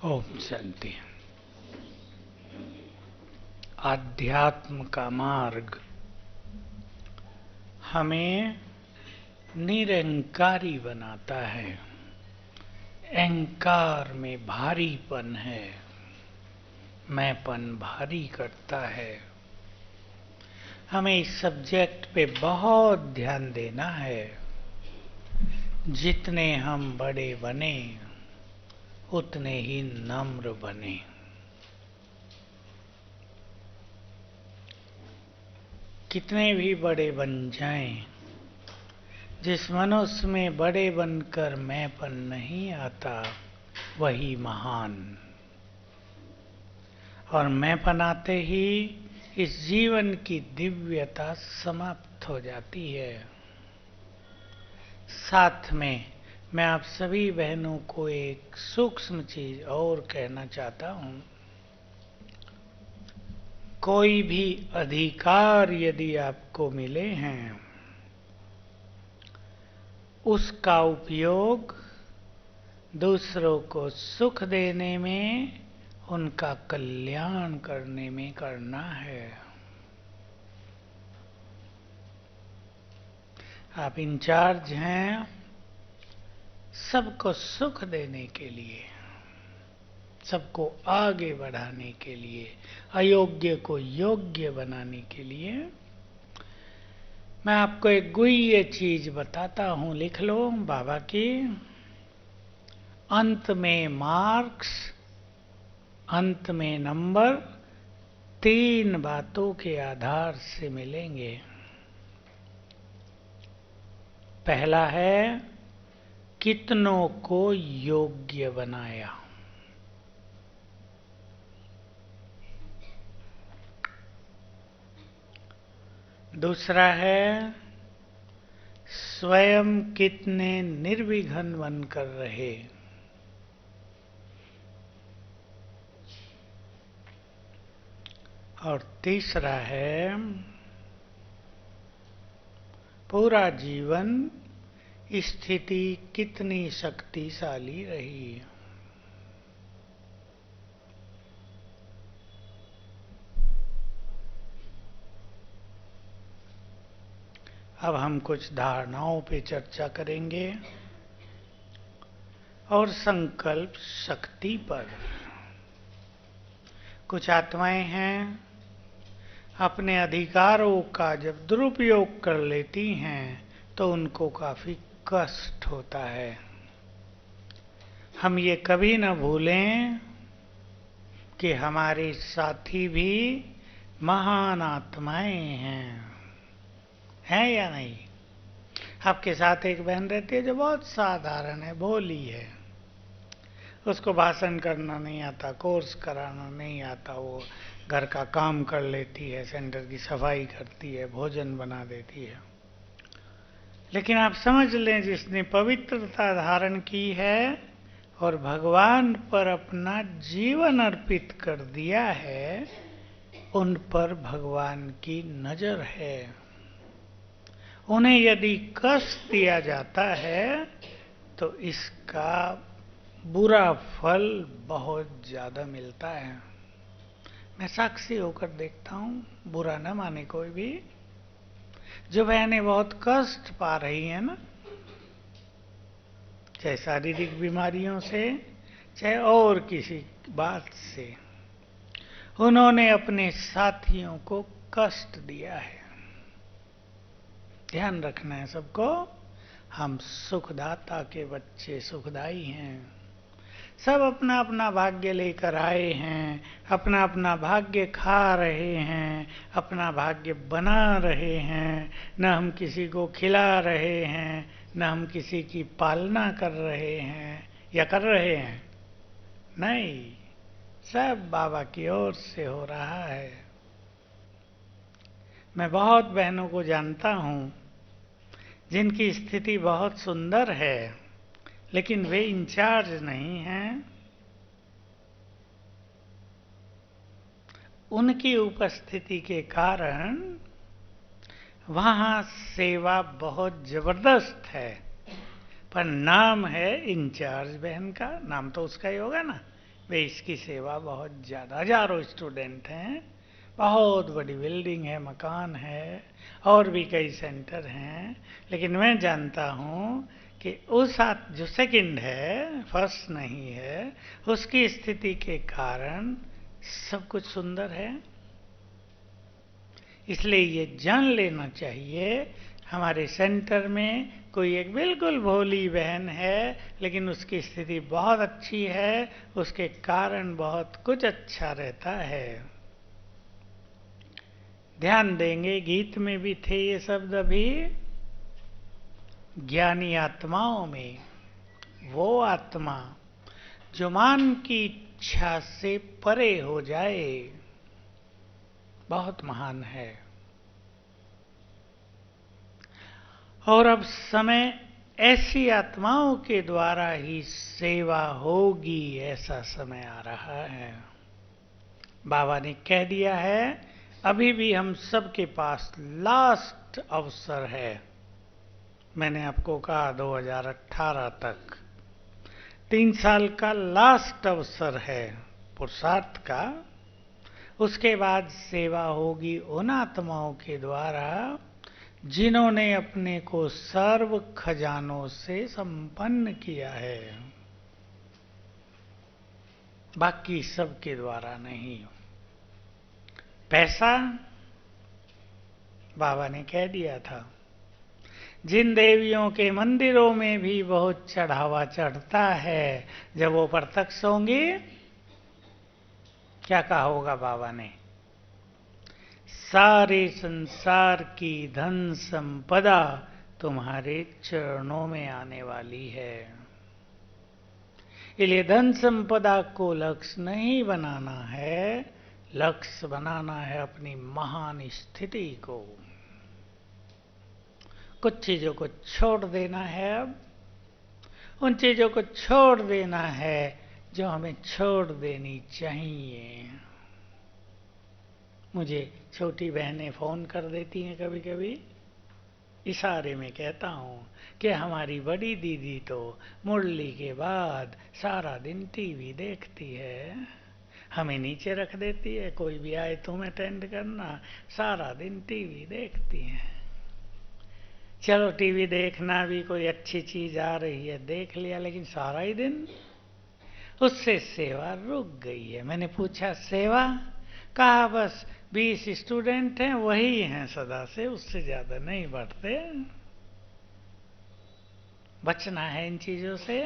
ओम शांति। आध्यात्म का मार्ग हमें निरंकारी बनाता है। अहंकार में भारीपन है, मैंपन भारी करता है। हमें इस सब्जेक्ट पे बहुत ध्यान देना है। जितने हम बड़े बने उतने ही नम्र बने। कितने भी बड़े बन जाएं, जिस मनुष्य में बड़े बनकर मैंपन नहीं आता वही महान। और मैंपन आते ही इस जीवन की दिव्यता समाप्त हो जाती है। साथ में मैं आप सभी बहनों को एक सूक्ष्म चीज और कहना चाहता हूं। कोई भी अधिकार यदि आपको मिले हैं, उसका उपयोग दूसरों को सुख देने में, उनका कल्याण करने में करना है। आप इंचार्ज हैं सबको सुख देने के लिए, सबको आगे बढ़ाने के लिए, अयोग्य को योग्य बनाने के लिए। मैं आपको एक गुह्य चीज बताता हूं, लिख लो बाबा की। अंत में मार्क्स, अंत में नंबर 3 बातों के आधार से मिलेंगे। पहला है कितनों को योग्य बनाया। दूसरा है स्वयं कितने निर्विघ्न बनकर रहे। और तीसरा है पूरा जीवन स्थिति कितनी शक्तिशाली रही। अब हम कुछ धारणाओं पे चर्चा करेंगे और संकल्प शक्ति पर। कुछ आत्माएं हैं अपने अधिकारों का जब दुरुपयोग कर लेती हैं तो उनको काफी कष्ट होता है। हम ये कभी न भूलें कि हमारे साथी भी महान आत्माएं हैं या नहीं। आपके साथ एक बहन रहती है जो बहुत साधारण है, भोली है, उसको भाषण करना नहीं आता, कोर्स कराना नहीं आता, वो घर का काम कर लेती है, सेंटर की सफाई करती है, भोजन बना देती है। लेकिन आप समझ लें जिसने पवित्रता धारण की है और भगवान पर अपना जीवन अर्पित कर दिया है, उन पर भगवान की नजर है। उन्हें यदि कष्ट दिया जाता है तो इसका बुरा फल बहुत ज्यादा मिलता है। मैं साक्षी होकर देखता हूं, बुरा न माने कोई भी। जो बहनें बहुत कष्ट पा रही हैं ना, चाहे शारीरिक बीमारियों से, चाहे और किसी बात से, उन्होंने अपने साथियों को कष्ट दिया है। ध्यान रखना है सबको, हम सुखदाता के बच्चे सुखदाई हैं। सब अपना अपना भाग्य लेकर आए हैं, अपना अपना भाग्य खा रहे हैं, अपना भाग्य बना रहे हैं। न हम किसी को खिला रहे हैं, न हम किसी की पालना कर रहे हैं या कर रहे हैं, नहीं, सब बाबा की ओर से हो रहा है। मैं बहुत बहनों को जानता हूं जिनकी स्थिति बहुत सुंदर है, लेकिन वे इंचार्ज नहीं हैं। उनकी उपस्थिति के कारण वहां सेवा बहुत जबरदस्त है, पर नाम है इंचार्ज बहन का, नाम तो उसका ही होगा ना। वे इसकी सेवा बहुत ज्यादा, हजारों स्टूडेंट हैं, बहुत बड़ी बिल्डिंग है, मकान है, और भी कई सेंटर हैं। लेकिन मैं जानता हूं कि उस जो सेकंड है, फर्स्ट नहीं है, उसकी स्थिति के कारण सब कुछ सुंदर है। इसलिए ये जान लेना चाहिए, हमारे सेंटर में कोई एक बिल्कुल भोली बहन है, लेकिन उसकी स्थिति बहुत अच्छी है, उसके कारण बहुत कुछ अच्छा रहता है। ध्यान देंगे, गीत में भी थे ये शब्द अभी, ज्ञानी आत्माओं में वो आत्मा जो मान की इच्छा से परे हो जाए, बहुत महान है। और अब समय ऐसी आत्माओं के द्वारा ही सेवा होगी, ऐसा समय आ रहा है। बाबा ने कह दिया है, अभी भी हम सबके पास लास्ट अवसर है। मैंने आपको कहा 2018 तक 3 साल का लास्ट अवसर है पुरुषार्थ का। उसके बाद सेवा होगी उन आत्माओं के द्वारा जिन्होंने अपने को सर्व खजानों से संपन्न किया है, बाकी सबके द्वारा नहीं। पैसा बाबा ने कह दिया था, जिन देवियों के मंदिरों में भी बहुत चढ़ावा चढ़ता है, जब वो प्रत्यक्ष होंगी, क्या कहा होगा बाबा ने, सारे संसार की धन संपदा तुम्हारे चरणों में आने वाली है। इसलिए धन संपदा को लक्ष्य नहीं बनाना है, लक्ष्य बनाना है अपनी महान स्थिति को। कुछ चीजों को छोड़ देना है, अब उन चीजों को छोड़ देना है जो हमें छोड़ देनी चाहिए। मुझे छोटी बहनें फोन कर देती हैं कभी कभी, इशारे में कहता हूं कि हमारी बड़ी दीदी तो मुरली के बाद सारा दिन टीवी देखती है, हमें नीचे रख देती है, कोई भी आए तुम अटेंड करना, सारा दिन टीवी देखती है। चलो टीवी देखना भी, कोई अच्छी चीज आ रही है देख लिया, लेकिन सारा ही दिन उससे सेवा रुक गई है। मैंने पूछा सेवा, कहा बस 20 स्टूडेंट हैं, वही हैं सदा से, उससे ज्यादा नहीं बढ़ते। बचना है इन चीजों से।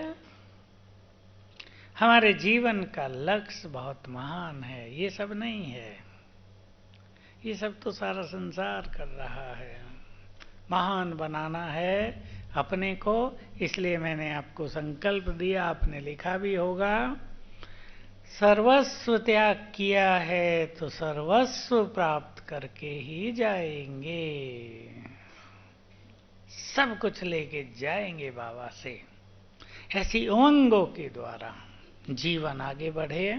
हमारे जीवन का लक्ष्य बहुत महान है, ये सब नहीं है, ये सब तो सारा संसार कर रहा है। महान बनाना है अपने को, इसलिए मैंने आपको संकल्प दिया, आपने लिखा भी होगा, सर्वस्व त्याग किया है तो सर्वस्व प्राप्त करके ही जाएंगे। सब कुछ लेके जाएंगे बाबा से। ऐसी उमंगों के द्वारा जीवन आगे बढ़े।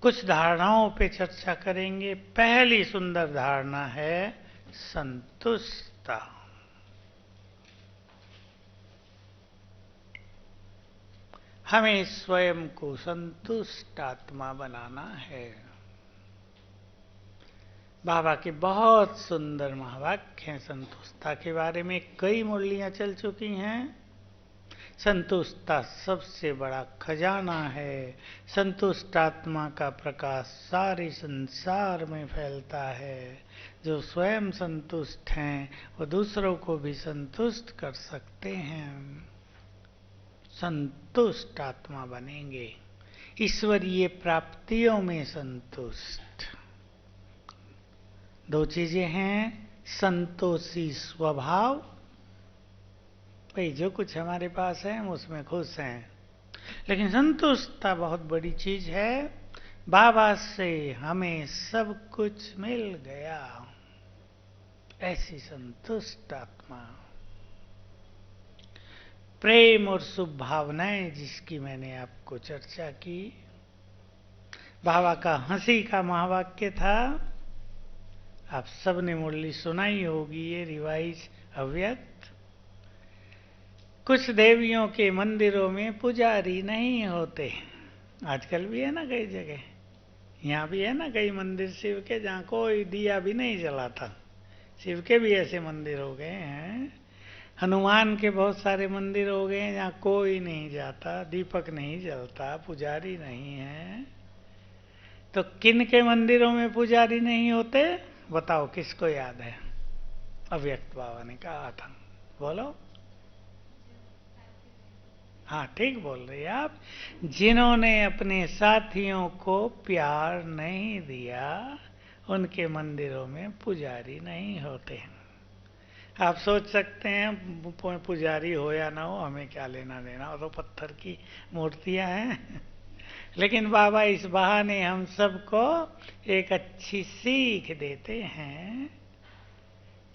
कुछ धारणाओं पे चर्चा करेंगे। पहली सुंदर धारणा है संतुष्टता। हमें स्वयं को संतुष्ट आत्मा बनाना है। बाबा के बहुत सुंदर महावाक्य हैं संतुष्टता के बारे में, कई मुरलियां चल चुकी हैं। संतुष्टता सबसे बड़ा खजाना है। संतुष्ट आत्मा का प्रकाश सारे संसार में फैलता है। जो स्वयं संतुष्ट हैं वो दूसरों को भी संतुष्ट कर सकते हैं। संतुष्ट आत्मा बनेंगे, ईश्वरीय प्राप्तियों में संतुष्ट। दो चीजें हैं, संतोषी स्वभाव, भाई जो कुछ हमारे पास है हम उसमें खुश हैं, लेकिन संतुष्टता बहुत बड़ी चीज है। बाबा से हमें सब कुछ मिल गया, ऐसी संतुष्ट आत्मा। प्रेम और शुभ भावनाएं जिसकी मैंने आपको चर्चा की। बाबा का हंसी का महावाक्य था, आप सबने मुरली सुनाई होगी, ये रिवाइज अव्यक्त। कुछ देवियों के मंदिरों में पुजारी नहीं होते, आजकल भी है ना कई जगह, यहाँ भी है ना कई मंदिर शिव के जहाँ कोई दिया भी नहीं जलाता। शिव के भी ऐसे मंदिर हो गए हैं, हनुमान के बहुत सारे मंदिर हो गए हैं जहाँ कोई नहीं जाता, दीपक नहीं जलता, पुजारी नहीं है। तो किन के मंदिरों में पुजारी नहीं होते बताओ, किसको याद है? अव्यक्त बाबा ने कहा था, बोलो। हाँ ठीक बोल रही आप। जिन्होंने अपने साथियों को प्यार नहीं दिया उनके मंदिरों में पुजारी नहीं होते। आप सोच सकते हैं पुजारी हो या ना हो हमें क्या लेना देना, वो तो पत्थर की मूर्तियां हैं। लेकिन बाबा इस बहाने हम सबको एक अच्छी सीख देते हैं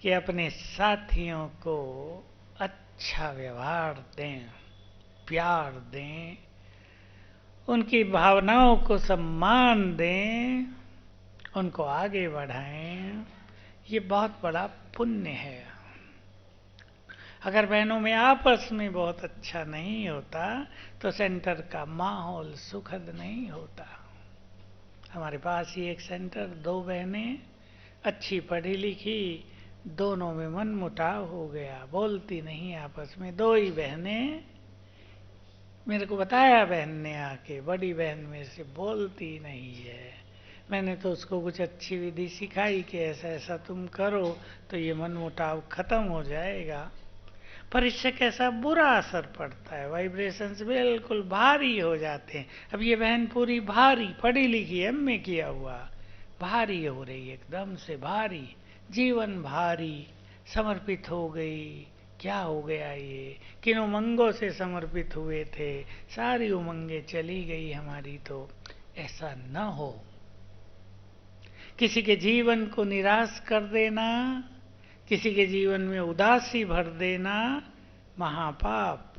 कि अपने साथियों को अच्छा व्यवहार दें, प्यार दें, उनकी भावनाओं को सम्मान दें, उनको आगे बढ़ाएं। ये बहुत बड़ा पुण्य है। अगर बहनों में आपस में बहुत अच्छा नहीं होता तो सेंटर का माहौल सुखद नहीं होता। हमारे पास ही एक सेंटर, दो बहनें अच्छी पढ़ी लिखी, दोनों में मन मुटाव हो गया, बोलती नहीं आपस में। दो ही बहनें, मेरे को बताया बहन ने आके, बड़ी बहन मेरे से बोलती नहीं है। मैंने तो उसको कुछ अच्छी विधि सिखाई कि ऐसा ऐसा तुम करो तो ये मन मुटाव खत्म हो जाएगा, पर इससे कैसा बुरा असर पड़ता है, वाइब्रेशंस बिल्कुल भारी हो जाते हैं। अब ये बहन पूरी भारी पढ़ी लिखी एमए किया हुआ, भारी हो रही एकदम से भारी, जीवन भारी, समर्पित हो गई। क्या हो गया ये, किन उमंगों से समर्पित हुए थे, सारी उमंगें चली गई हमारी। तो ऐसा न हो, किसी के जीवन को निराश कर देना, किसी के जीवन में उदासी भर देना महापाप।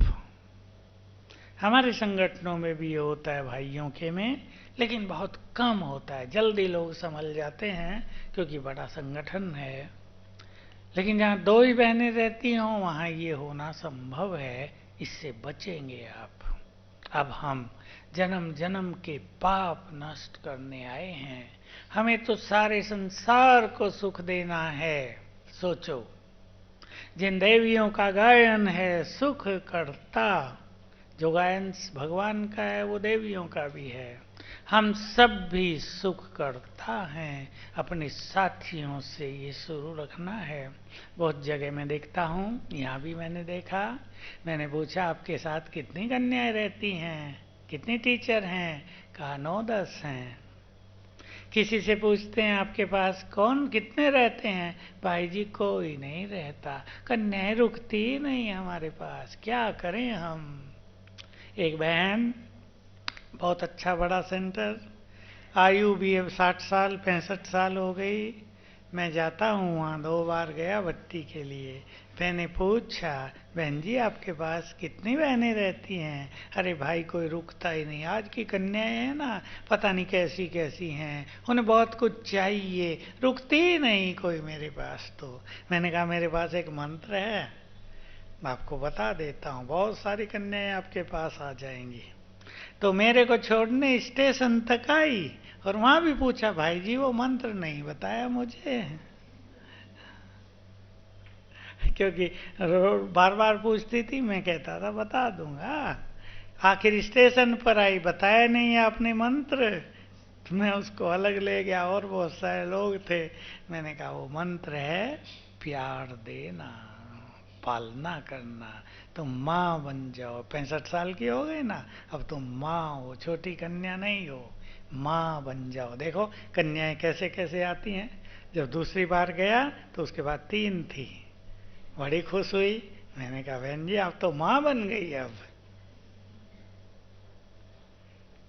हमारे संगठनों में भी ये होता है, भाइयों के में, लेकिन बहुत कम होता है। जल्दी लोग संभल जाते हैं क्योंकि बड़ा संगठन है। लेकिन जहाँ दो ही बहनें रहती हों वहाँ ये होना संभव है। इससे बचेंगे आप। अब हम जन्म जन्म के पाप नष्ट करने आए हैं। हमें तो सारे संसार को सुख देना है। सोचो, जिन देवियों का गायन है सुख करता, जो गायन भगवान का है वो देवियों का भी है। हम सब भी सुख करता हैं। अपने साथियों से ये शुरू रखना है। बहुत जगह मैं देखता हूँ, यहाँ भी मैंने देखा, मैंने पूछा आपके साथ कितनी कन्याएं रहती हैं, कितनी टीचर हैं? कहा 9-10 हैं। किसी से पूछते हैं आपके पास कौन कितने रहते हैं? भाई जी कोई नहीं रहता, कन्याएं रुकती ही नहीं हमारे पास, क्या करें हम। एक बहन, बहुत अच्छा बड़ा सेंटर, आयु भी अब 60 साल 65 साल हो गई। मैं जाता हूँ वहाँ, 2 बार गया बत्ती के लिए। मैंने पूछा, बहन जी आपके पास कितनी बहनें रहती हैं? अरे भाई कोई रुकता ही नहीं, आज की कन्याएं हैं ना पता नहीं कैसी कैसी हैं, उन्हें बहुत कुछ चाहिए, रुकती ही नहीं कोई मेरे पास। तो मैंने कहा मेरे पास एक मंत्र है, मैं आपको बता देता हूँ, बहुत सारी कन्याएं आपके पास आ जाएंगी। तो मेरे को छोड़ने स्टेशन तक आई और वहां भी पूछा, भाई जी वो मंत्र नहीं बताया मुझे। क्योंकि बार बार पूछती थी, मैं कहता था बता दूंगा। आखिर स्टेशन पर आई, बताया नहीं आपने मंत्र। तो मैं उसको अलग ले गया, और बहुत सारे लोग थे। मैंने कहा वो मंत्र है प्यार देना, पालना करना। तुम माँ बन जाओ, 65 साल की हो गई ना, अब तुम माँ हो, छोटी कन्या नहीं हो, माँ बन जाओ। देखो कन्याएं कैसे कैसे आती हैं। जब दूसरी बार गया तो उसके बाद 3 थी, बड़ी खुश हुई। मैंने कहा बहन जी आप तो माँ बन गई। अब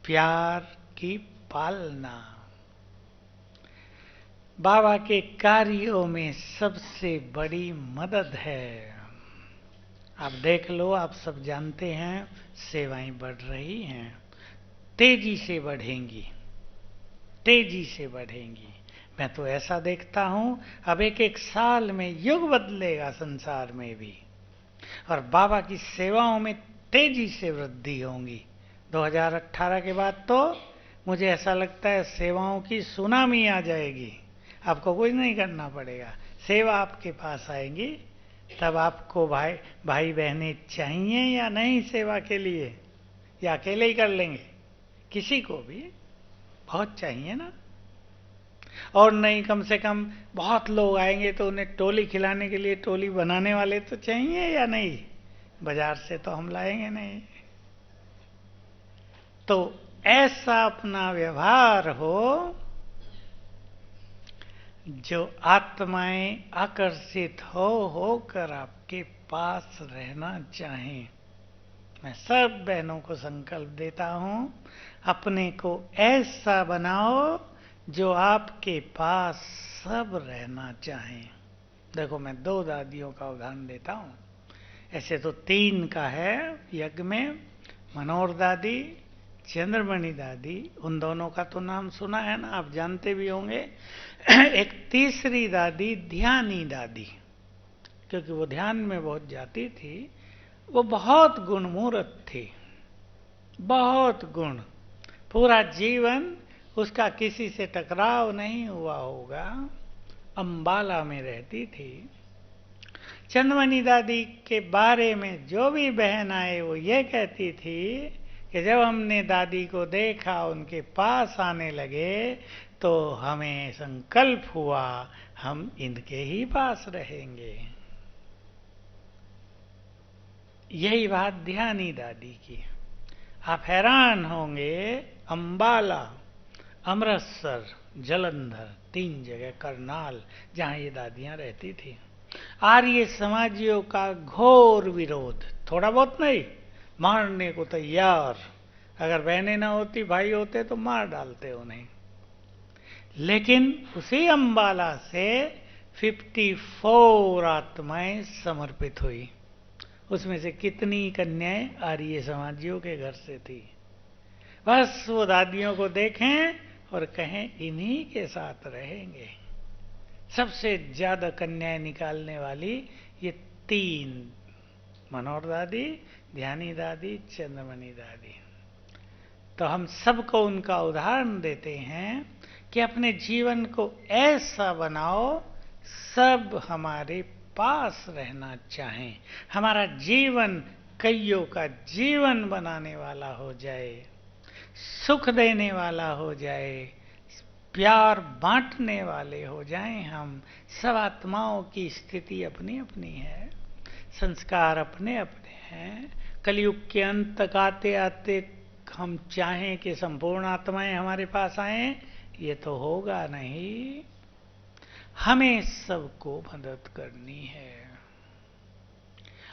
प्यार की पालना बाबा के कार्यों में सबसे बड़ी मदद है। आप देख लो, आप सब जानते हैं सेवाएं बढ़ रही हैं, तेजी से बढ़ेंगी, तेजी से बढ़ेंगी। मैं तो ऐसा देखता हूं, अब एक एक साल में युग बदलेगा संसार में भी, और बाबा की सेवाओं में तेजी से वृद्धि होंगी। 2018 के बाद तो मुझे ऐसा लगता है सेवाओं की सुनामी आ जाएगी। आपको कुछ नहीं करना पड़ेगा, सेवा आपके पास आएगी। तब आपको भाई बहनें चाहिए या नहीं सेवा के लिए, या अकेले ही कर लेंगे? किसी को भी बहुत चाहिए ना। और नहीं, कम से कम बहुत लोग आएंगे तो उन्हें टोली खिलाने के लिए टोली बनाने वाले तो चाहिए या नहीं? बाजार से तो हम लाएंगे नहीं। तो ऐसा अपना व्यवहार हो जो आत्माएं आकर्षित होकर आपके पास रहना चाहें। मैं सब बहनों को संकल्प देता हूं, अपने को ऐसा बनाओ जो आपके पास सब रहना चाहें। देखो मैं 2 दादियों का उदाहरण देता हूं, ऐसे तो 3 का है यज्ञ में। मनोहर दादी, चंद्रमणि दादी, उन दोनों का तो नाम सुना है ना, आप जानते भी होंगे। एक तीसरी दादी ध्यानी दादी, क्योंकि वो ध्यान में बहुत जाती थी। वो बहुत गुणमूर्त थी, बहुत गुण। पूरा जीवन उसका किसी से टकराव नहीं हुआ होगा। अंबाला में रहती थी। चंदमणि दादी के बारे में जो भी बहन आए वो ये कहती थी कि जब हमने दादी को देखा, उनके पास आने लगे, तो हमें संकल्प हुआ हम इनके ही पास रहेंगे। यही बात ध्यानी दादी की। आप हैरान होंगे, अंबाला, अमृतसर, जलंधर, 3 जगह, करनाल, जहां ये दादियां रहती थी, आर्य समाजियों का घोर विरोध। थोड़ा बहुत नहीं, मारने को तैयार। अगर बहनें ना होती, भाई होते तो मार डालते उन्हें। लेकिन उसी अंबाला से 54 आत्माएं समर्पित हुई। उसमें से कितनी कन्याएं आर्य समाजियों के घर से थी। बस वो दादियों को देखें और कहें इन्हीं के साथ रहेंगे। सबसे ज्यादा कन्याएं निकालने वाली ये 3, मनोहर दादी, ध्यानी दादी, चंद्रमणि दादी। तो हम सबको उनका उदाहरण देते हैं कि अपने जीवन को ऐसा बनाओ सब हमारे पास रहना चाहें, हमारा जीवन कईयों का जीवन बनाने वाला हो जाए, सुख देने वाला हो जाए, प्यार बांटने वाले हो जाएं हम। सब आत्माओं की स्थिति अपनी अपनी है, संस्कार अपने अपने हैं। कलयुग के अंत तक आते आते हम चाहें कि संपूर्ण आत्माएं हमारे पास आएं, ये तो होगा नहीं। हमें सबको मदद करनी है।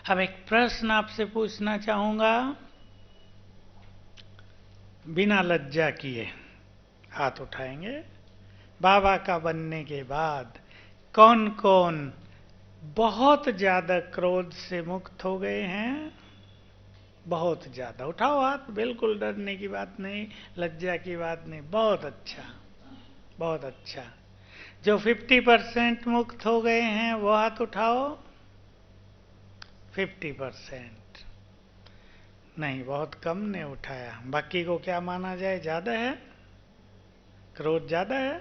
अब एक प्रश्न आपसे पूछना चाहूंगा, बिना लज्जा किए हाथ उठाएंगे। बाबा का बनने के बाद कौन कौन बहुत ज्यादा क्रोध से मुक्त हो गए हैं? बहुत ज्यादा, उठाओ हाथ। बिल्कुल डरने की बात नहीं, लज्जा की बात नहीं। बहुत अच्छा, बहुत अच्छा। जो 50% मुक्त हो गए हैं वो हाथ उठाओ। 50%। नहीं, बहुत कम ने उठाया। बाकी को क्या माना जाए, ज्यादा है? क्रोध ज्यादा है?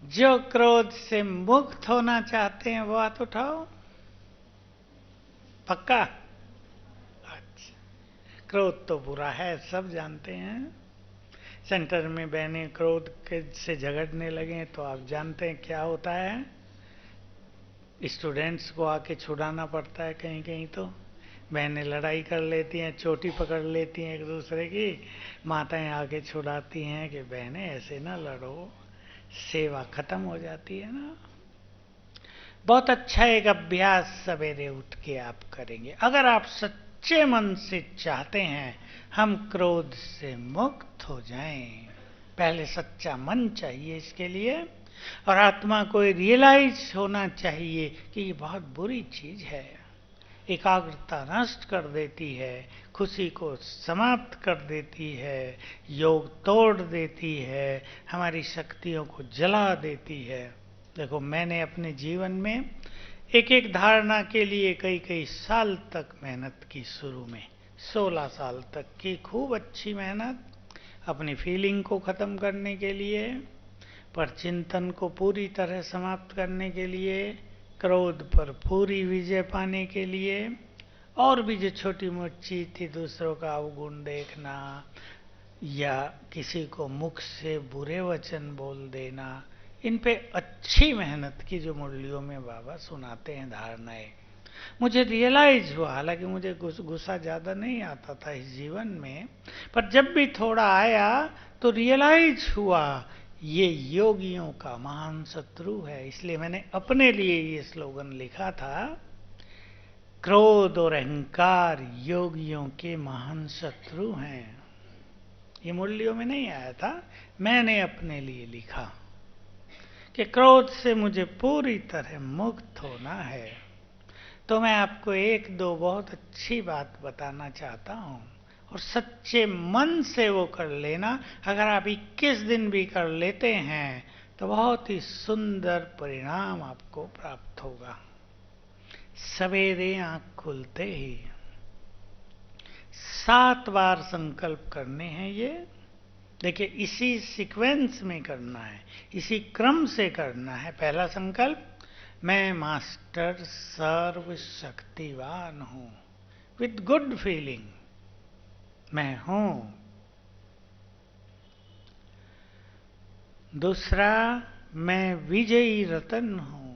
जो क्रोध से मुक्त होना चाहते हैं वो हाथ उठाओ। पक्का? अच्छा। क्रोध तो बुरा है, सब जानते हैं। सेंटर में बहनें क्रोध के से झगड़ने लगे तो आप जानते हैं क्या होता है। स्टूडेंट्स को आके छुड़ाना पड़ता है कहीं कहीं। तो बहनें लड़ाई कर लेती हैं, चोटी पकड़ लेती हैं एक दूसरे की। माताएं आके छुड़ाती हैं कि बहनें ऐसे ना लड़ो, सेवा खत्म हो जाती है ना। बहुत अच्छा एक अभ्यास सवेरे उठ के आप करेंगे। अगर आप सच्चे मन से चाहते हैं हम क्रोध से मुक्त हो जाएं, पहले सच्चा मन चाहिए इसके लिए। और आत्मा को रियलाइज होना चाहिए कि ये बहुत बुरी चीज है, एकाग्रता नष्ट कर देती है, खुशी को समाप्त कर देती है, योग तोड़ देती है, हमारी शक्तियों को जला देती है। देखो, मैंने अपने जीवन में एक एक धारणा के लिए कई कई साल तक मेहनत की। शुरू में 16 साल तक की खूब अच्छी मेहनत अपनी फीलिंग को खत्म करने के लिए, पर चिंतन को पूरी तरह समाप्त करने के लिए, क्रोध पर पूरी विजय पाने के लिए, और भी जो छोटी मोटी चीज थी, दूसरों का अवगुण देखना या किसी को मुख से बुरे वचन बोल देना, इन पे अच्छी मेहनत की जो मुरलियों में बाबा सुनाते हैं धारणाएं। मुझे रियलाइज हुआ, हालांकि मुझे गुस्सा ज्यादा नहीं आता था इस जीवन में, पर जब भी थोड़ा आया तो रियलाइज हुआ ये योगियों का महान शत्रु है। इसलिए मैंने अपने लिए ये स्लोगन लिखा था, क्रोध और अहंकार योगियों के महान शत्रु हैं। ये मुरलियों में नहीं आया था, मैंने अपने लिए लिखा कि क्रोध से मुझे पूरी तरह मुक्त होना है। तो मैं आपको एक दो बहुत अच्छी बात बताना चाहता हूं, और सच्चे मन से वो कर लेना। अगर आप 21 दिन भी कर लेते हैं तो बहुत ही सुंदर परिणाम आपको प्राप्त होगा। सवेरे आंख खुलते ही 7 बार संकल्प करने हैं ये। देखिए, इसी सीक्वेंस में करना है, इसी क्रम से करना है। पहला संकल्प, मैं मास्टर सर्वशक्तिवान हूं, विद गुड फीलिंग मैं हूं। दूसरा, मैं विजयी रतन हूं।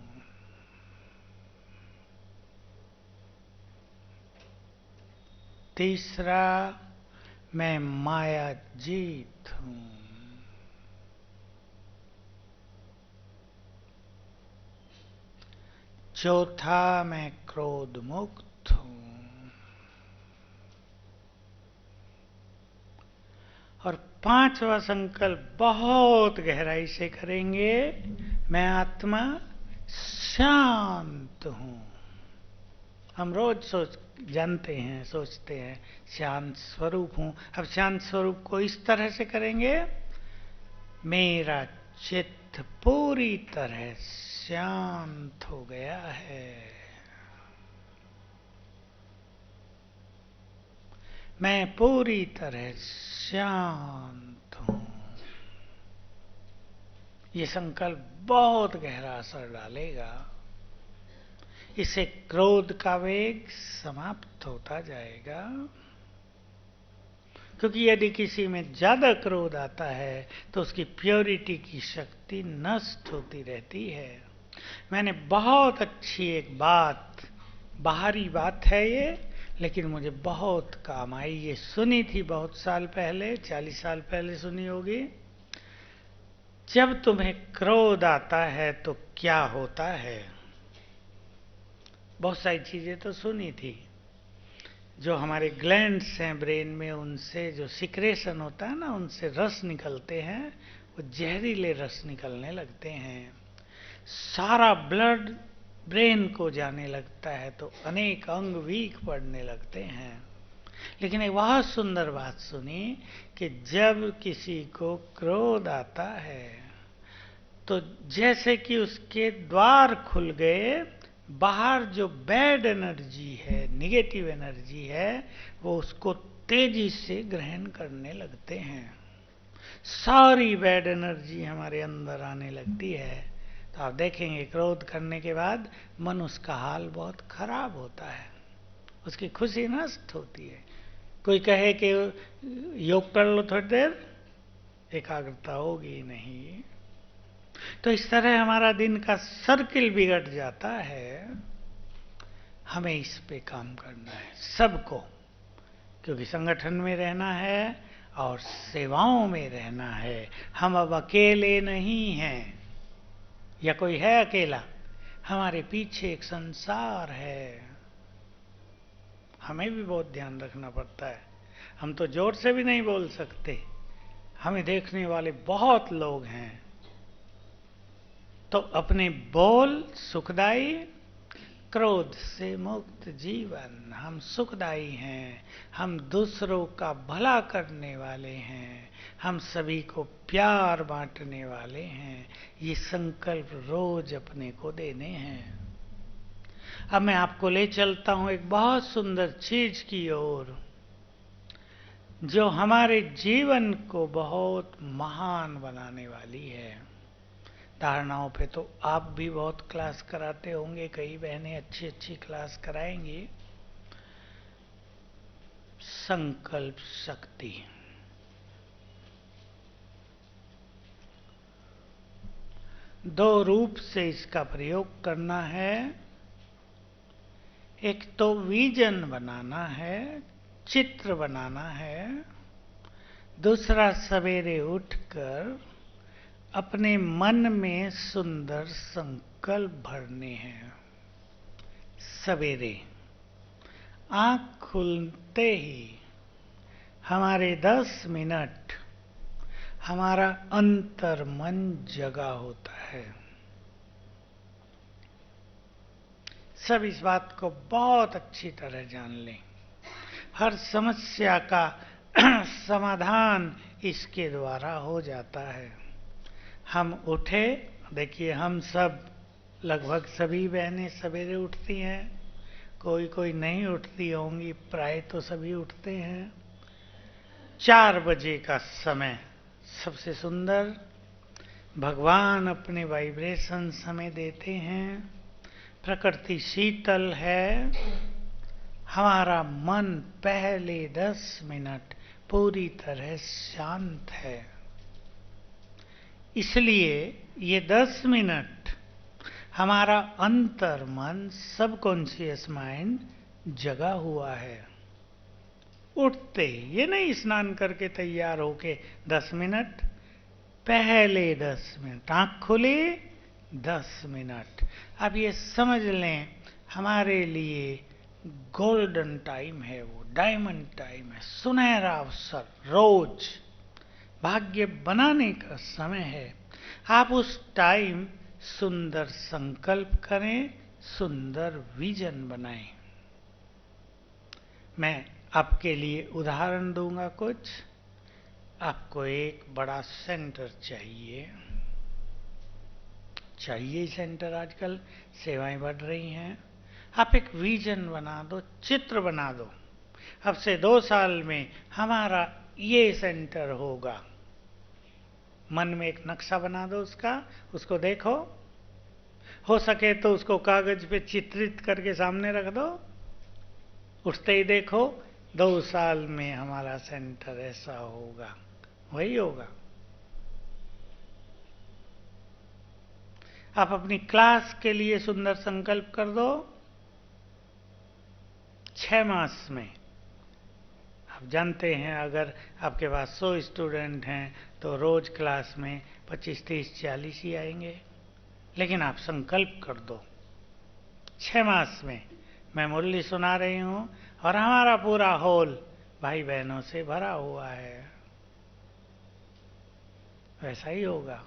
तीसरा, मैं माया जीत हूं। चौथा, मैं क्रोध मुक्त हूं। और 5वां संकल्प बहुत गहराई से करेंगे, मैं आत्मा शांत हूं। हम रोज जानते हैं, सोचते हैं शांत स्वरूप हूं। अब शांत स्वरूप को इस तरह से करेंगे, मेरा चित्त पूरी तरह शांत हो गया है, मैं पूरी तरह शांत हूं। ये संकल्प बहुत गहरा असर डालेगा। इससे क्रोध का वेग समाप्त होता जाएगा। क्योंकि यदि किसी में ज्यादा क्रोध आता है तो उसकी प्योरिटी की शक्ति नष्ट होती रहती है। मैंने बहुत अच्छी एक बात, बाहरी बात है ये, लेकिन मुझे बहुत काम आई, ये सुनी थी बहुत साल पहले, 40 साल पहले सुनी होगी। जब तुम्हें क्रोध आता है तो क्या होता है? बहुत सारी चीजें तो सुनी थी। जो हमारे ग्लैंड्स हैं ब्रेन में, उनसे जो सिक्रेशन होता है ना, उनसे रस निकलते हैं, वो जहरीले रस निकलने लगते हैं। सारा ब्लड ब्रेन को जाने लगता है तो अनेक अंग वीक पड़ने लगते हैं। लेकिन एक बहुत सुंदर बात सुनी कि जब किसी को क्रोध आता है तो जैसे कि उसके द्वार खुल गए, बाहर जो बैड एनर्जी है, निगेटिव एनर्जी है, वो उसको तेजी से ग्रहण करने लगते हैं। सारी बैड एनर्जी हमारे अंदर आने लगती है। तो आप देखेंगे क्रोध करने के बाद मनुष्य का हाल बहुत खराब होता है, उसकी खुशी नष्ट होती है। कोई कहे कि योग कर लो थोड़ी देर, एकाग्रता होगी नहीं। तो इस तरह हमारा दिन का सर्किल बिगड़ जाता है। हमें इस पे काम करना है सबको, क्योंकि संगठन में रहना है और सेवाओं में रहना है। हम अब अकेले नहीं हैं, या कोई है अकेला? हमारे पीछे एक संसार है, हमें भी बहुत ध्यान रखना पड़ता है। हम तो जोर से भी नहीं बोल सकते, हमें देखने वाले बहुत लोग हैं। तो अपने बोल सुखदाई, क्रोध से मुक्त जीवन। हम सुखदाई हैं, हम दूसरों का भला करने वाले हैं, हम सभी को प्यार बांटने वाले हैं। ये संकल्प रोज अपने को देने हैं। अब मैं आपको ले चलता हूं एक बहुत सुंदर चीज की ओर, जो हमारे जीवन को बहुत महान बनाने वाली है। धारणाओं पे तो आप भी बहुत क्लास कराते होंगे, कई बहनें अच्छी अच्छी क्लास कराएंगी। संकल्प शक्ति। दो रूप से इसका प्रयोग करना है। एक तो विजन बनाना है, चित्र बनाना है। दूसरा सवेरे उठकर अपने मन में सुंदर संकल्प भरने हैं। सवेरे आंख खुलते ही हमारे 10 मिनट हमारा अंतर मन जगा होता है। सब इस बात को बहुत अच्छी तरह जान लें। हर समस्या का समाधान इसके द्वारा हो जाता है। हम उठे, देखिए हम सब लगभग सभी बहनें सवेरे उठती हैं, कोई कोई नहीं उठती होंगी, प्राय तो सभी उठते हैं। 4 बजे का समय सबसे सुंदर, भगवान अपने वाइब्रेशन हमें देते हैं। प्रकृति शीतल है, हमारा मन पहले 10 मिनट पूरी तरह शांत है। इसलिए ये 10 मिनट हमारा अंतर मन, सबकॉन्शियस माइंड जगा हुआ है। उठते ये नहीं स्नान करके तैयार होके 10 मिनट, पहले 10 मिनट आंख खुली, 10 मिनट। अब ये समझ लें हमारे लिए गोल्डन टाइम है, वो डायमंड टाइम है, सुनहरा अवसर, रोज भाग्य बनाने का समय है। आप उस टाइम सुंदर संकल्प करें, सुंदर विजन बनाएं। मैं आपके लिए उदाहरण दूंगा कुछ। आपको एक बड़ा सेंटर चाहिए सेंटर, आजकल सेवाएं बढ़ रही हैं। आप एक विजन बना दो, चित्र बना दो। अब से 2 साल में हमारा ये सेंटर होगा। मन में एक नक्शा बना दो उसका, उसको देखो, हो सके तो उसको कागज पे चित्रित करके सामने रख दो। उठते ही देखो 2 साल में हमारा सेंटर ऐसा होगा, वही होगा। आप अपनी क्लास के लिए सुंदर संकल्प कर दो। 6 मास में, आप जानते हैं अगर आपके पास 100 स्टूडेंट हैं तो रोज क्लास में 25, 30, 40 ही आएंगे। लेकिन आप संकल्प कर दो 6 मास में मैं मुरली सुना रही हूं और हमारा पूरा हॉल भाई बहनों से भरा हुआ है। वैसा ही होगा।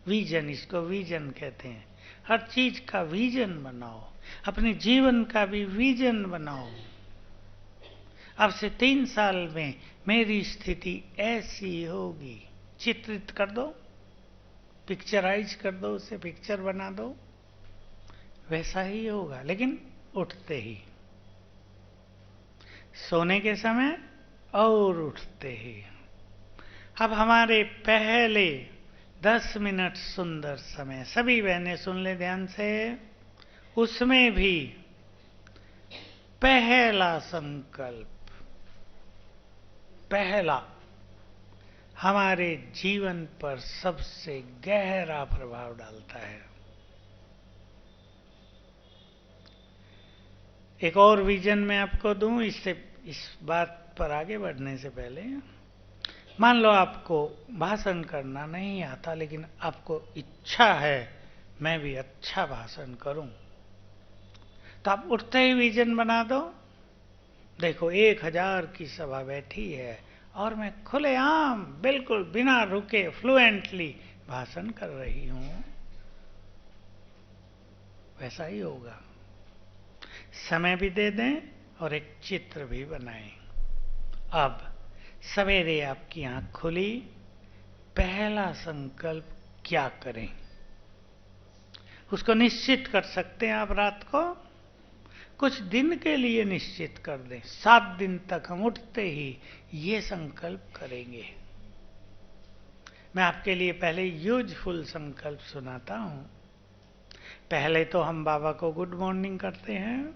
विजन, इसको विजन कहते हैं। हर चीज का विजन बनाओ, अपने जीवन का भी विजन बनाओ। अब से 3 साल में मेरी स्थिति ऐसी होगी, चित्रित कर दो, पिक्चराइज कर दो, उसे पिक्चर बना दो। वैसा ही होगा, लेकिन उठते ही, सोने के समय और उठते ही। अब हमारे पहले 10 मिनट सुंदर समय, सभी बहनें सुन ले ध्यान से, उसमें भी पहला संकल्प, पहला हमारे जीवन पर सबसे गहरा प्रभाव डालता है। एक और विजन मैं आपको दूं, इससे इस बात पर आगे बढ़ने से पहले, मान लो आपको भाषण करना नहीं आता, लेकिन आपको इच्छा है मैं भी अच्छा भाषण करूं, तो आप उठते ही विजन बना दो। देखो 1000 की सभा बैठी है और मैं खुलेआम बिल्कुल बिना रुके फ्लुएंटली भाषण कर रही हूं। वैसा ही होगा। समय भी दे दें और एक चित्र भी बनाएं। अब सवेरे आपकी आंख खुली, पहला संकल्प क्या करें, उसको निश्चित कर सकते हैं आप रात को, कुछ दिन के लिए निश्चित कर दें। 7 दिन तक हम उठते ही ये संकल्प करेंगे। मैं आपके लिए पहले यूजफुल संकल्प सुनाता हूं। पहले तो हम बाबा को गुड मॉर्निंग करते हैं,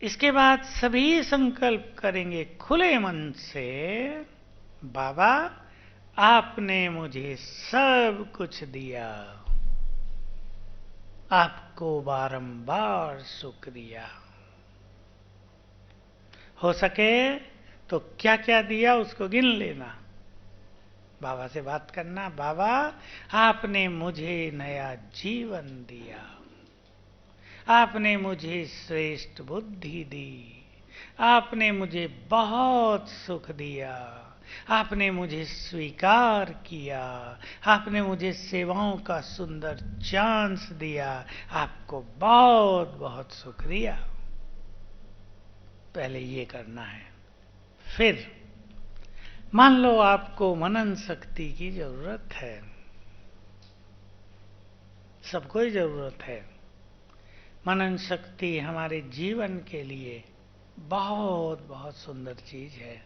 इसके बाद सभी संकल्प करेंगे खुले मन से। बाबा आपने मुझे सब कुछ दिया, आपको बारंबार शुक्रिया। हो सके तो क्या क्या दिया उसको गिन लेना, बाबा से बात करना। बाबा आपने मुझे नया जीवन दिया, आपने मुझे श्रेष्ठ बुद्धि दी, आपने मुझे बहुत सुख दिया, आपने मुझे स्वीकार किया, आपने मुझे सेवाओं का सुंदर चांस दिया, आपको बहुत बहुत शुक्रिया। पहले ये करना है। फिर मान लो आपको मनन शक्ति की जरूरत है, सबको ही जरूरत है। मनन शक्ति हमारे जीवन के लिए बहुत बहुत सुंदर चीज है।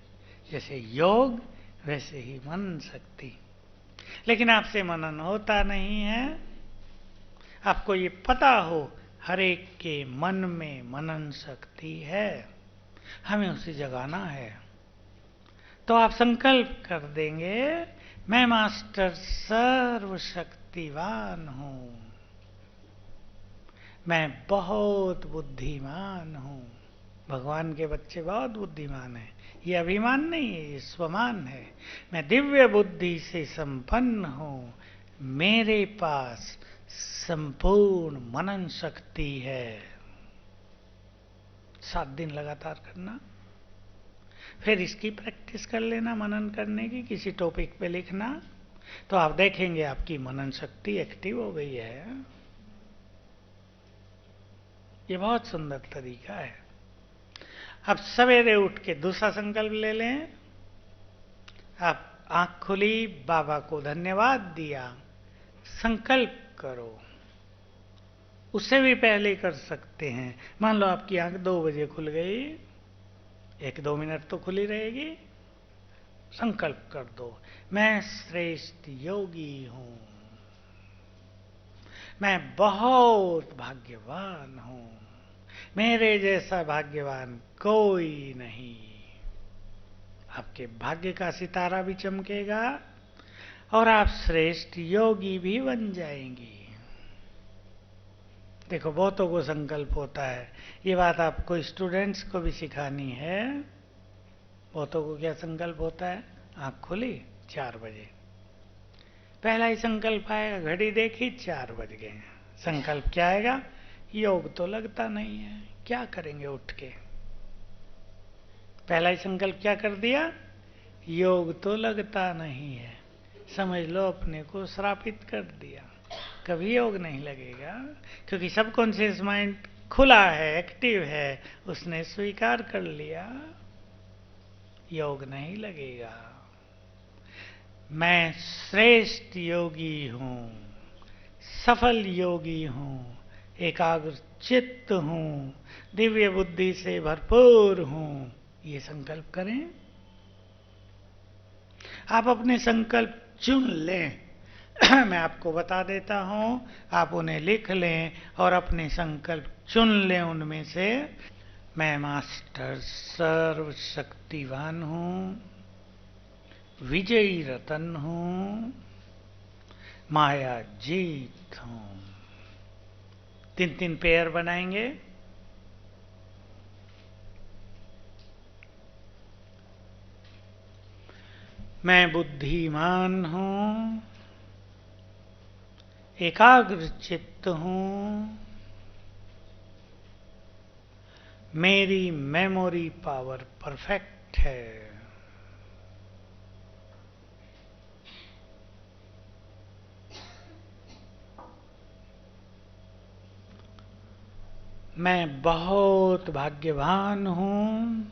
जैसे योग वैसे ही मनन शक्ति। लेकिन आपसे मनन होता नहीं है। आपको ये पता हो हर एक के मन में मनन शक्ति है, हमें उसे जगाना है। तो आप संकल्प कर देंगे, मैं मास्टर सर्वशक्तिवान हूं, मैं बहुत बुद्धिमान हूं। भगवान के बच्चे बहुत बुद्धिमान हैं, ये अभिमान नहीं है, ये स्वमान है। मैं दिव्य बुद्धि से संपन्न हूं, मेरे पास संपूर्ण मनन शक्ति है। 7 दिन लगातार करना, फिर इसकी प्रैक्टिस कर लेना मनन करने की, किसी टॉपिक पे लिखना, तो आप देखेंगे आपकी मनन शक्ति एक्टिव हो गई है। ये बहुत सुंदर तरीका है। अब सवेरे उठ के दूसरा संकल्प ले लें। आप आंख खुली, बाबा को धन्यवाद दिया, संकल्प करो। उससे भी पहले कर सकते हैं। मान लो आपकी आंख 2 बजे खुल गई, 1-2 मिनट तो खुली रहेगी। संकल्प कर दो, मैं श्रेष्ठ योगी हूं, मैं बहुत भाग्यवान हूं, मेरे जैसा भाग्यवान कोई नहीं। आपके भाग्य का सितारा भी चमकेगा और आप श्रेष्ठ योगी भी बन जाएंगी। देखो बहुतों को संकल्प होता है, ये बात आपको स्टूडेंट्स को भी सिखानी है। बहुतों को क्या संकल्प होता है, आंख खुली 4 बजे, पहला ही संकल्प आएगा, घड़ी देखी 4 बज गए। संकल्प क्या आएगा, योग तो लगता नहीं है, क्या करेंगे उठ के। पहला ही संकल्प क्या कर दिया, योग तो लगता नहीं है। समझ लो अपने को श्रापित कर दिया, कभी योग नहीं लगेगा। क्योंकि सबकॉन्शियस माइंड खुला है, एक्टिव है, उसने स्वीकार कर लिया, योग नहीं लगेगा। मैं श्रेष्ठ योगी हूं, सफल योगी हूं, एकाग्र चित्त हूं, दिव्य बुद्धि से भरपूर हूं, ये संकल्प करें। आप अपने संकल्प चुन लें। मैं आपको बता देता हूं, आप उन्हें लिख लें और अपने संकल्प चुन लें उनमें से। मैं मास्टर सर्वशक्तिवान हूं, विजयी रतन हूं, माया जीत हूं। 3-3 पेयर बनाएंगे। मैं बुद्धिमान हूं, एकाग्र चित्त हूं, मेरी मेमोरी पावर परफेक्ट है। मैं बहुत भाग्यवान हूं,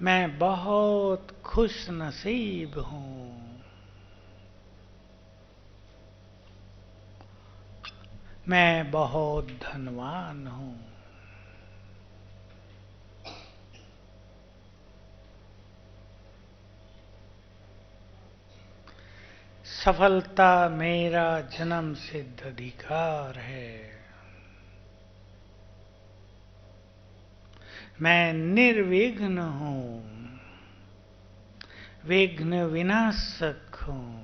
मैं बहुत खुश नसीब हूं। मैं बहुत धनवान हूं। सफलता मेरा जन्म सिद्ध अधिकार है। मैं निर्विघ्न हूं, विघ्न विनाशक हूं।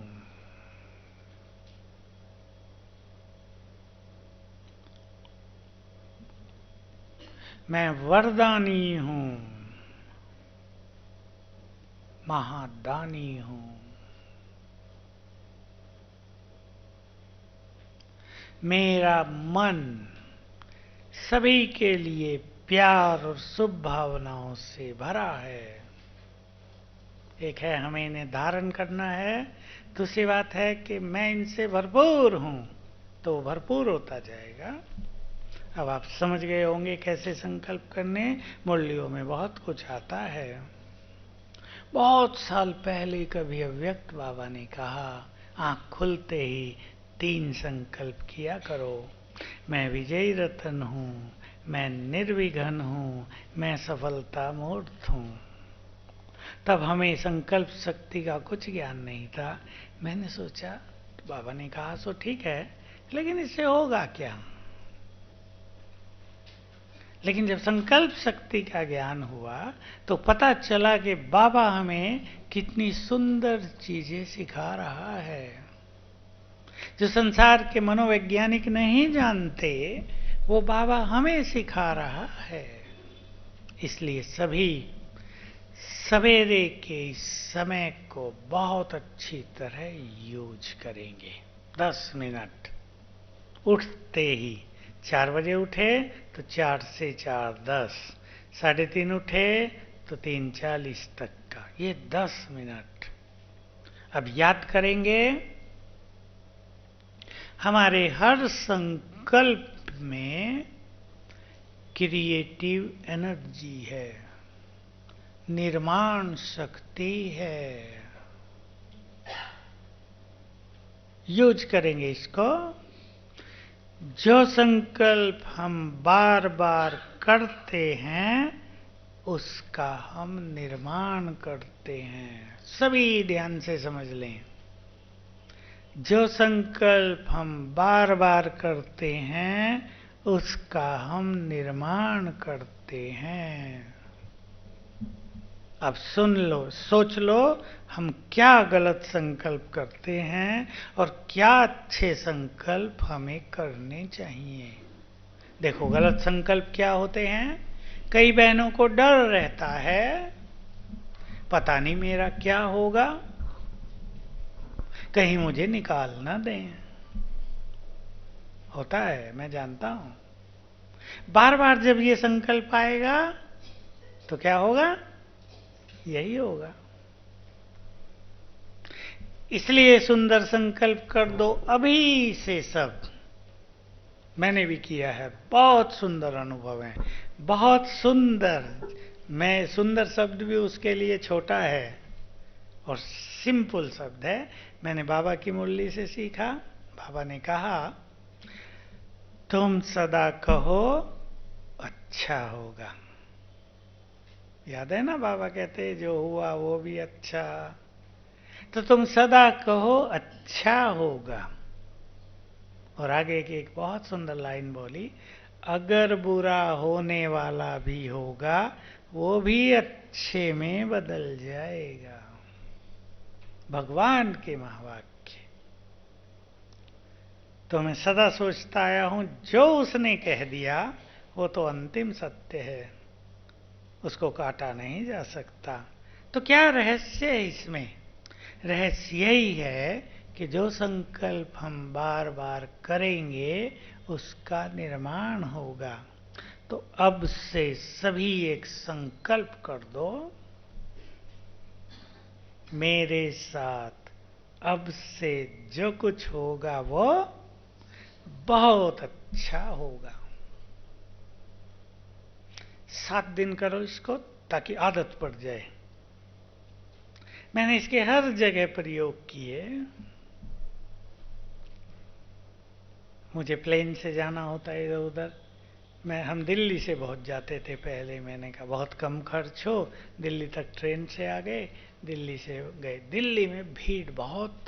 मैं वरदानी हूं, महादानी हूं। मेरा मन सभी के लिए प्यार और शुभ भावनाओं से भरा है। एक है हमें इन्हें धारण करना है, दूसरी बात है कि मैं इनसे भरपूर हूं, तो भरपूर होता जाएगा। अब आप समझ गए होंगे कैसे संकल्प करने। मुरलियों में बहुत कुछ आता है। बहुत साल पहले कभी अव्यक्त बाबा ने कहा, आंख खुलते ही 3 संकल्प किया करो। मैं विजयी रतन हूं, मैं निर्विघ्न हूं, मैं सफलता मूर्त हूं। तब हमें संकल्प शक्ति का कुछ ज्ञान नहीं था। मैंने सोचा, बाबा ने कहा सो ठीक है, लेकिन इससे होगा क्या? लेकिन जब संकल्प शक्ति का ज्ञान हुआ तो पता चला कि बाबा हमें कितनी सुंदर चीजें सिखा रहा है, जो संसार के मनोवैज्ञानिक नहीं जानते, वो बाबा हमें सिखा रहा है। इसलिए सभी सवेरे के इस समय को बहुत अच्छी तरह यूज करेंगे। 10 मिनट उठते ही, 4 बजे उठे तो 4 से 4 10, 3:30 उठे तो 3:40 तक का ये 10 मिनट अब याद करेंगे। हमारे हर संकल्प में क्रिएटिव एनर्जी है, निर्माण शक्ति है। यूज करेंगे इसको। जो संकल्प हम बार बार करते हैं उसका हम निर्माण करते हैं। सभी ध्यान से समझ लें। जो संकल्प हम बार बार करते हैं उसका हम निर्माण करते हैं। अब सुन लो, सोच लो, हम क्या गलत संकल्प करते हैं और क्या अच्छे संकल्प हमें करने चाहिए। देखो, गलत संकल्प क्या होते हैं। कई बहनों को डर रहता है, पता नहीं मेरा क्या होगा, कहीं मुझे निकाल ना दें। होता है, मैं जानता हूं। बार बार जब ये संकल्प आएगा तो क्या होगा? यही होगा। इसलिए सुंदर संकल्प कर दो अभी से सब। मैंने भी किया है, बहुत सुंदर अनुभव है, बहुत सुंदर। मैं सुंदर शब्द भी उसके लिए छोटा है। और सिंपल शब्द है, मैंने बाबा की मुरली से सीखा। बाबा ने कहा, तुम सदा कहो अच्छा होगा। याद है ना, बाबा कहते जो हुआ वो भी अच्छा। तो तुम सदा कहो अच्छा होगा। और आगे की एक बहुत सुंदर लाइन बोली, अगर बुरा होने वाला भी होगा वो भी अच्छे में बदल जाएगा। भगवान के महावाक्य। तो मैं सदा सोचता आया हूं, जो उसने कह दिया वो तो अंतिम सत्य है, उसको काटा नहीं जा सकता। तो क्या रहस्य है इसमें? रहस्य यही है कि जो संकल्प हम बार बार करेंगे उसका निर्माण होगा। तो अब से सभी एक संकल्प कर दो, मेरे साथ अब से जो कुछ होगा वो बहुत अच्छा होगा। 7 दिन करो इसको ताकि आदत पड़ जाए। मैंने इसके हर जगह प्रयोग किए। मुझे प्लेन से जाना होता है इधर उधर, हम दिल्ली से बहुत जाते थे पहले। मैंने कहा बहुत कम खर्च हो, दिल्ली तक ट्रेन से आ गए, दिल्ली से गए। दिल्ली में भीड़ बहुत,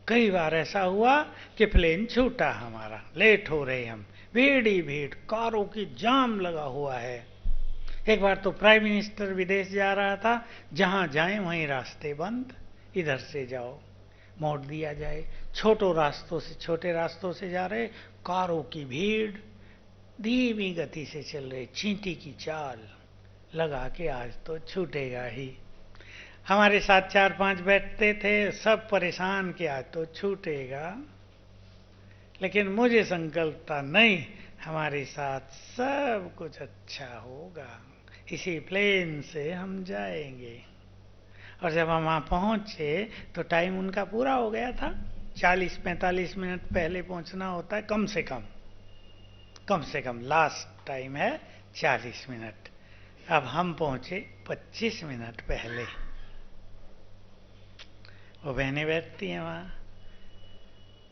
कई बार ऐसा हुआ कि प्लेन छूटा हमारा, लेट हो रहे हम, भीड़ ही भीड़, कारों की जाम लगा हुआ है। एक बार तो प्राइम मिनिस्टर विदेश जा रहा था, जहां जाए वहीं रास्ते बंद, इधर से जाओ मोड़ दिया जाए। छोटे रास्तों से जा रहे, कारों की भीड़, धीमी गति से चल रहे, चींटी की चाल, लगा के आज तो छूटेगा ही। हमारे साथ 4-5 बैठते थे, सब परेशान कि आज तो छूटेगा। लेकिन मुझे संकल्प था, नहीं, हमारे साथ सब कुछ अच्छा होगा, इसी प्लेन से हम जाएंगे। और जब हम वहां पहुंचे तो टाइम उनका पूरा हो गया था। 40-45 मिनट पहले पहुंचना होता है कम से कम, लास्ट टाइम है 40 मिनट। अब हम पहुंचे 25 मिनट पहले। वो बहनें बैठती हैं वहां।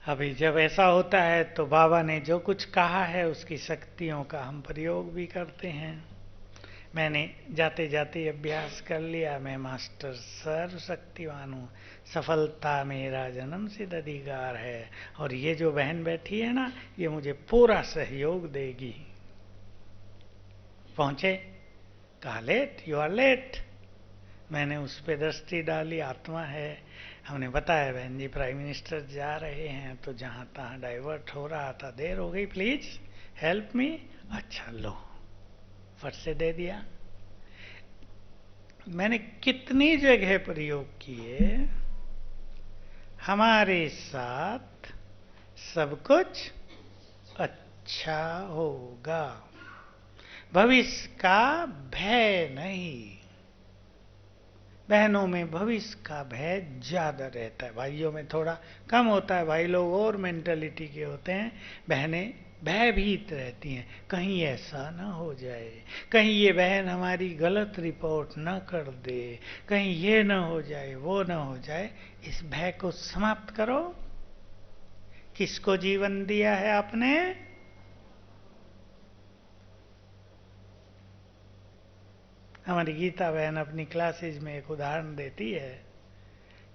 अभी जब ऐसा होता है तो बाबा ने जो कुछ कहा है उसकी शक्तियों का हम प्रयोग भी करते हैं। मैंने जाते जाते अभ्यास कर लिया, मैं मास्टर सर्वशक्तिवान हूँ, सफलता मेरा जन्म सिद्ध अधिकार है। और ये जो बहन बैठी है ना, ये मुझे पूरा सहयोग देगी। पहुंचे, कहा लेट, यू आर लेट। मैंने उस पर दृष्टि डाली, आत्मा है। हमने बताया, बहन जी प्राइम मिनिस्टर जा रहे हैं, तो जहां तहां डाइवर्ट हो रहा था, देर हो गई, प्लीज हेल्प मी। अच्छा लो, फट से दे दिया। मैंने कितनी जगह प्रयोग किए, हमारे साथ सब कुछ अच्छा होगा, भविष्य का भय नहीं। बहनों में भविष्य का भय ज्यादा रहता है, भाइयों में थोड़ा कम होता है। भाई लोग और मेंटेलिटी के होते हैं, बहनें भयभीत रहती हैं, कहीं ऐसा ना हो जाए, कहीं ये बहन हमारी गलत रिपोर्ट ना कर दे, कहीं ये ना हो जाए, वो ना हो जाए। इस भय को समाप्त करो। किसको जीवन दिया है आपने? हमारी गीता बहन अपनी क्लासेज में एक उदाहरण देती है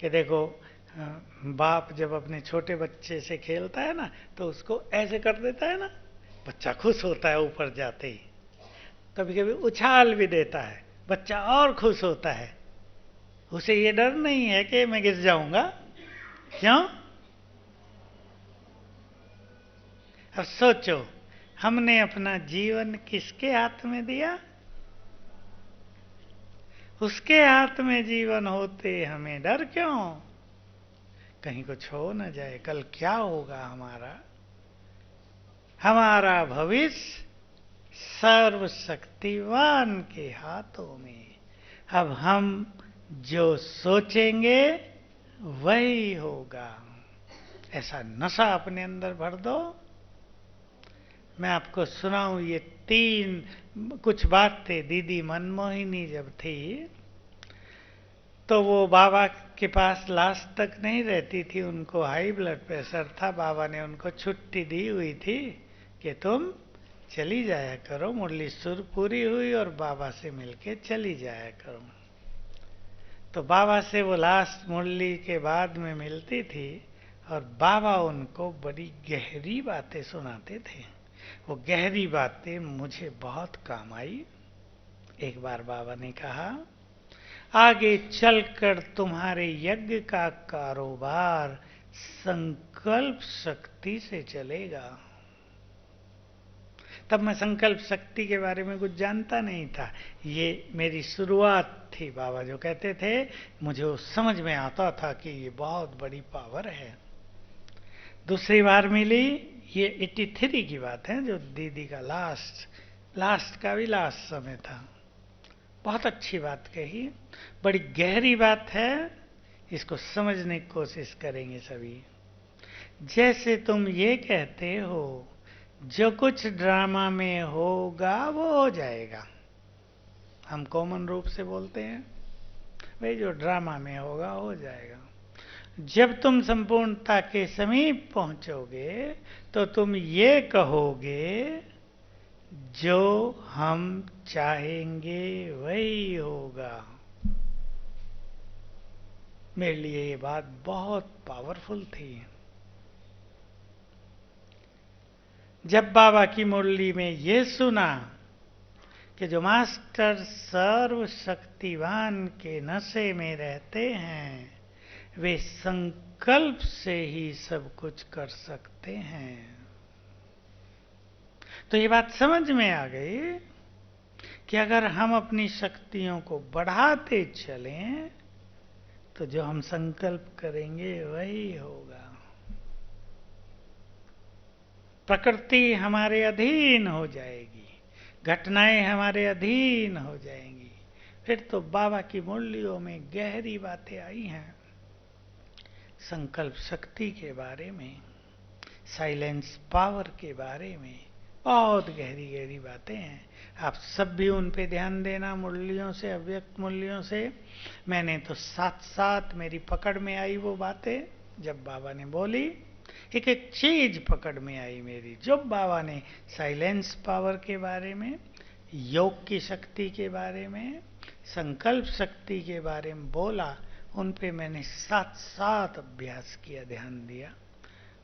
कि देखो, बाप जब अपने छोटे बच्चे से खेलता है ना, तो उसको ऐसे कर देता है ना, बच्चा खुश होता है ऊपर जाते ही। कभी कभी उछाल भी देता है, बच्चा और खुश होता है। उसे ये डर नहीं है कि मैं गिर जाऊंगा। क्यों? अब सोचो, हमने अपना जीवन किसके हाथ में दिया? उसके हाथ में जीवन होते हमें डर क्यों? कहीं कुछ हो न जाए, कल क्या होगा हमारा? हमारा भविष्य सर्वशक्तिवान के हाथों में। अब हम जो सोचेंगे वही होगा। ऐसा नशा अपने अंदर भर दो। मैं आपको सुनाऊं ये 3 कुछ बात थे। दीदी मनमोहिनी जब थी तो वो बाबा के पास लास्ट तक नहीं रहती थी, उनको हाई ब्लड प्रेशर था। बाबा ने उनको छुट्टी दी हुई थी कि तुम चली जाया करो, मुरली सुर पूरी हुई और बाबा से मिलके चली जाया करो। तो बाबा से वो लास्ट मुरली के बाद में मिलती थी और बाबा उनको बड़ी गहरी बातें सुनाते थे। वो गहरी बातें मुझे बहुत काम आई। एक बार बाबा ने कहा, आगे चलकर तुम्हारे यज्ञ का कारोबार संकल्प शक्ति से चलेगा। तब मैं संकल्प शक्ति के बारे में कुछ जानता नहीं था। ये मेरी शुरुआत थी। बाबा जो कहते थे मुझे वो समझ में आता था कि ये बहुत बड़ी पावर है। दूसरी बार मिली, ये 83 की बात है, जो दीदी का लास्ट का भी लास्ट समय था। बहुत अच्छी बात कही, बड़ी गहरी बात है, इसको समझने की कोशिश करेंगे सभी। जैसे तुम ये कहते हो जो कुछ ड्रामा में होगा वो हो जाएगा, हम कॉमन रूप से बोलते हैं भाई जो ड्रामा में होगा हो जाएगा। जब तुम संपूर्णता के समीप पहुंचोगे तो तुम ये कहोगे जो हम चाहेंगे वही होगा। मेरे लिए ये बात बहुत पावरफुल थी। जब बाबा की मुरली में ये सुना कि जो मास्टर सर्वशक्तिवान के नशे में रहते हैं वे संकल्प से ही सब कुछ कर सकते हैं, तो ये बात समझ में आ गई कि अगर हम अपनी शक्तियों को बढ़ाते चलें तो जो हम संकल्प करेंगे वही होगा। प्रकृति हमारे अधीन हो जाएगी, घटनाएं हमारे अधीन हो जाएंगी। फिर तो बाबा की मुरलियों में गहरी बातें आई हैं संकल्प शक्ति के बारे में, साइलेंस पावर के बारे में, बहुत गहरी गहरी बातें हैं। आप सब भी उन पे ध्यान देना। मुरलियों से, अव्यक्त मुरलियों से मैंने तो साथ साथ मेरी पकड़ में आई वो बातें। जब बाबा ने बोली एक एक चीज पकड़ में आई मेरी। जब बाबा ने साइलेंस पावर के बारे में, योग की शक्ति के बारे में, संकल्प शक्ति के बारे में बोला, उन पे मैंने साथ साथ अभ्यास किया, ध्यान दिया।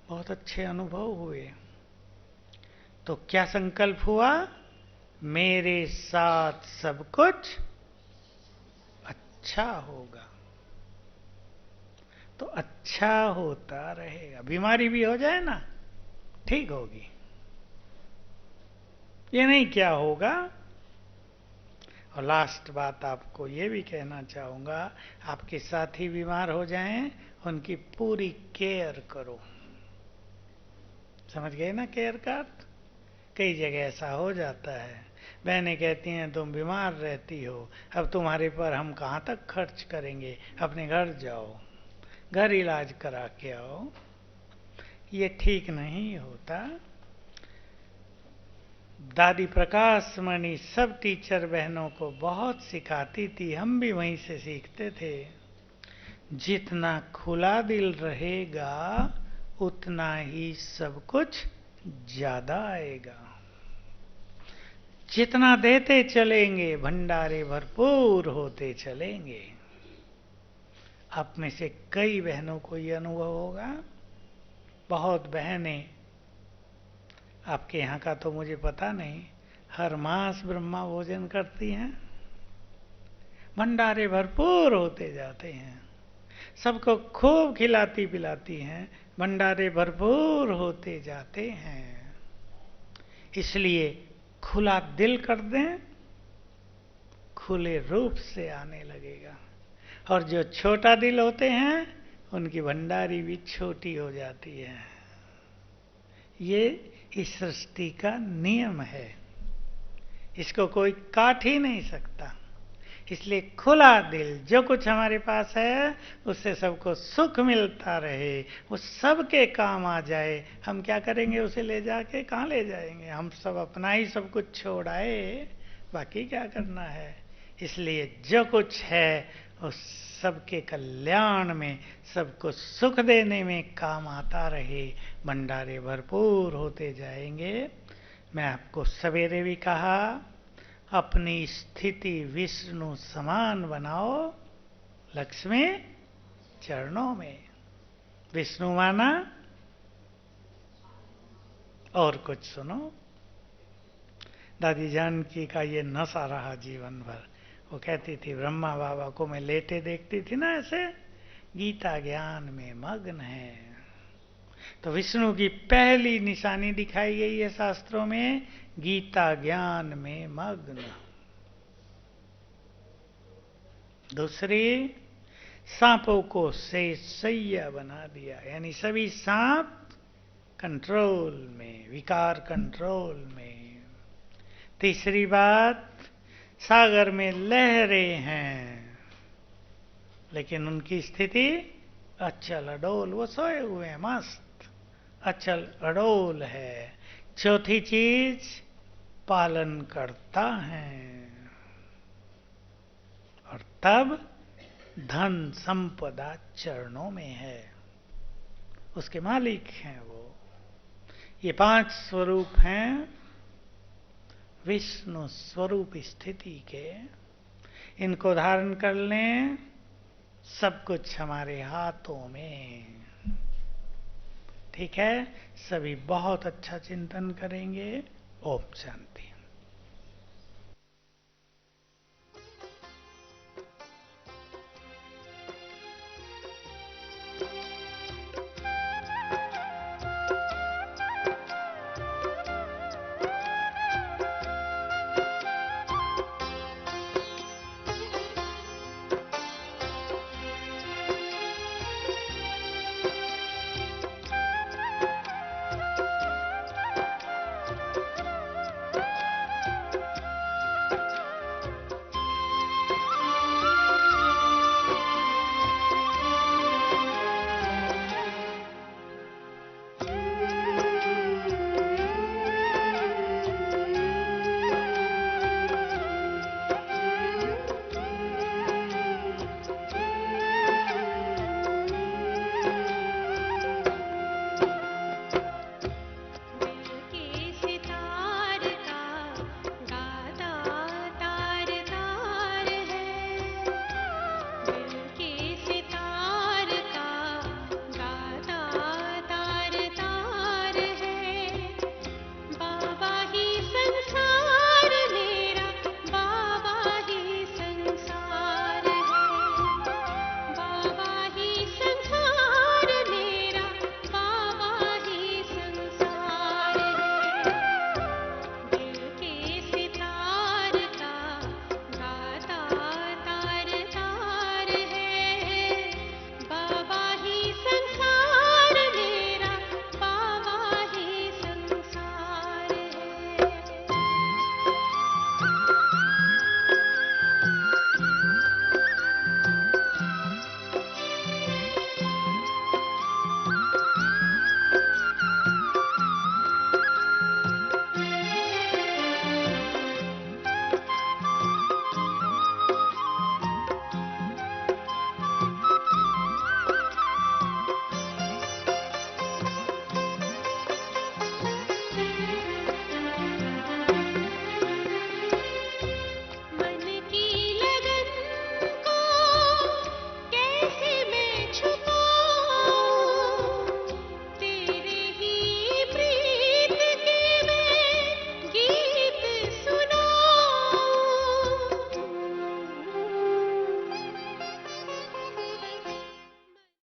बहुत अच्छे अनुभव हुए। तो क्या संकल्प हुआ? मेरे साथ सब कुछ अच्छा होगा। तो अच्छा होता रहेगा। बीमारी भी हो जाए ना, ठीक होगी। ये नहीं क्या होगा। और लास्ट बात आपको ये भी कहना चाहूंगा, आपके साथी बीमार हो जाएं, उनकी पूरी केयर करो। समझ गए ना केयर का अर्थ? कई जगह ऐसा हो जाता है, बहनें कहती हैं तुम बीमार रहती हो, अब तुम्हारे पर हम कहाँ तक खर्च करेंगे, अपने घर जाओ, घर इलाज करा के आओ। ये ठीक नहीं होता। दादी प्रकाश मणि सब टीचर बहनों को बहुत सिखाती थी, हम भी वहीं से सीखते थे। जितना खुला दिल रहेगा उतना ही सब कुछ ज्यादा आएगा। जितना देते चलेंगे भंडारे भरपूर होते चलेंगे। आप में से कई बहनों को ये अनुभव होगा। बहुत बहनें, आपके यहाँ का तो मुझे पता नहीं, हर मास ब्रह्मा भोजन करती हैं, भंडारे भरपूर होते जाते हैं, सबको खूब खिलाती पिलाती हैं, भंडारे भरपूर होते जाते हैं। इसलिए खुला दिल कर दें, खुले रूप से आने लगेगा। और जो छोटा दिल होते हैं उनकी भंडारी भी छोटी हो जाती है। ये इस सृष्टि का नियम है, इसको कोई काट ही नहीं सकता। इसलिए खुला दिल, जो कुछ हमारे पास है उससे सबको सुख मिलता रहे, वो सबके काम आ जाए। हम क्या करेंगे उसे ले जाके? कहाँ ले जाएंगे? हम सब अपना ही सब कुछ छोड़ आए, बाकी क्या करना है? इसलिए जो कुछ है उस सबके कल्याण में, सबको सुख देने में काम आता रहे, भंडारे भरपूर होते जाएंगे। मैं आपको सवेरे भी कहा, अपनी स्थिति विष्णु समान बनाओ, लक्ष्मी चरणों में। विष्णु माना और कुछ सुनो, दादी जानकी का ये नशा रहा जीवन भर। वो कहती थी ब्रह्मा बाबा को मैं लेटे देखती थी ना ऐसे, गीता ज्ञान में मग्न है। तो विष्णु की पहली निशानी दिखाई गई है शास्त्रों में, गीता ज्ञान में मग्न। दूसरी, सांपों को सैया बना दिया, यानी सभी सांप कंट्रोल में, विकार कंट्रोल में। तीसरी बात, सागर में लहरें हैं लेकिन उनकी स्थिति अचल अडोल, वो सोए हुए हैं मस्त, अचल अडोल है। चौथी चीज, पालन करता है। और तब धन संपदा चरणों में है, उसके मालिक हैं वो। ये 5 स्वरूप हैं विष्णु स्वरूप स्थिति के। इनको धारण कर लें, सब कुछ हमारे हाथों में। ठीक है, सभी बहुत अच्छा चिंतन करेंगे। ओम शांति।